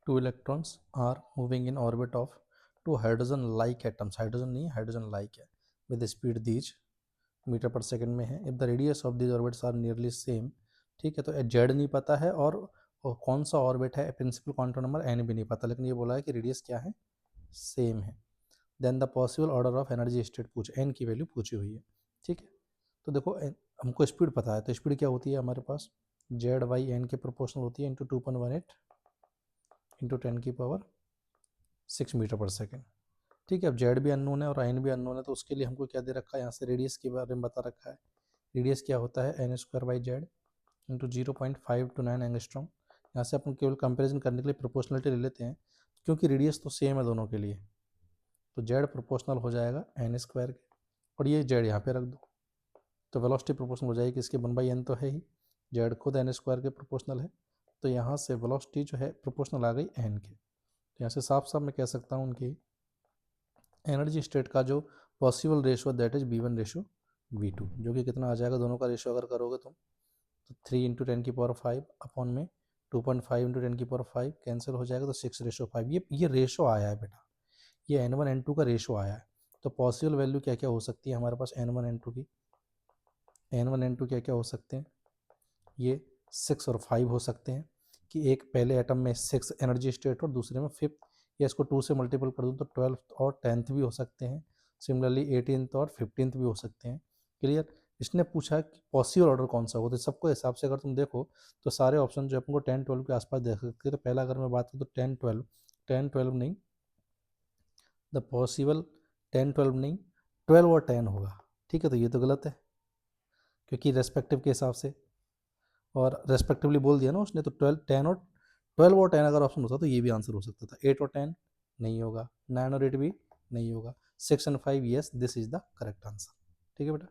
2 electrons are moving in orbit of 2 hydrogen like atoms, hydrogen नहीं hydrogen like है, with the speed these metre पर second में है. If the radius of these orbits are nearly same, ठीक है, तो Z नहीं पता है और कौन सा ऑर्बिट है, प्रिंसिपल क्वांटम नंबर एन भी नहीं पता, लेकिन ये बोला है कि रेडियस क्या है, सेम है. Then the possible order of energy state N की वैल्यू पूछी हुई है. ठीक है, तो देखो हमको स्पीड पता है, तो स्पीड क्या होती है हमारे पास, जेड वाई एन के प्रोपोर्शनल होती है, इंटू 2.18 इंटू 10⁻6 मीटर पर सेकेंड. ठीक है, अब जेड भी अननोन है और एन भी अननोन है, तो उसके लिए हमको क्या दे रखा है, यहाँ से रेडियस के बारे में बता रखा है. रेडियस क्या होता है, N square by Z into 0.529 angstrom. यहाँ से अपन केवल कंपेरिजन करने के लिए प्रोपोर्शनलिटी ले लेते हैं, क्योंकि रेडियस तो सेम है दोनों के लिए, तो जेड प्रोपोर्शनल हो जाएगा एन स्क्वायर के, और ये जेड यहाँ पे रख दो, तो वेलोसिटी प्रोपोर्शनल हो जाएगी इसके 1/n तो है ही, जेड खुद एन स्क्वायर के प्रोपोर्शनल है, तो यहाँ से वेलोसिटी जो है प्रोपोर्शनल आ गई एन के. तो यहाँ से साफ साफ मैं कह सकता हूँ उनकी एनर्जी स्टेट का जो possible ratio that is V1 ratio V2, जो कि कितना आ जाएगा, दोनों का रेशो अगर करोगे तुम तो 3 इंटू 10⁵ अपॉन में 2.5 इंटू 10⁵ कैंसिल हो जाएगा, तो 6:5. ये रेशो आया है बेटा, ये N1 N2 का रेशो आया है. तो पॉसिबल वैल्यू क्या क्या हो सकती है हमारे पास N1 N2 की, N1 N2 क्या क्या हो सकते हैं, ये 6 और 5 हो सकते हैं, कि एक पहले एटम में 6 एनर्जी स्टेट और दूसरे में 5th, या इसको 2 से मल्टीपल कर दूँ तो 12th और 10th भी हो सकते हैं. सिमिलरली 18th और 15th भी हो सकते हैं. क्लियर. इसने पूछा कि पॉसिबल ऑर्डर कौन सा होगा, तो सबको हिसाब से अगर तुम देखो तो सारे ऑप्शन जो अपन को 10-12 के आसपास देख सकते हैं. तो पहला अगर मैं बात करूँ तो 10-12 नहीं, द पॉसिबल 10-12 नहीं, 12 और 10 होगा. ठीक है, तो ये तो गलत है, क्योंकि रेस्पेक्टिव के हिसाब से, और रेस्पेक्टिवली बोल दिया ना उसने, तो 12 और 10 अगर ऑप्शन होता तो ये भी आंसर हो सकता था. 8 और 10 नहीं होगा, 9 और 8 भी नहीं होगा, 6 and 5 yes, this is the correct answer. ठीक है बेटा.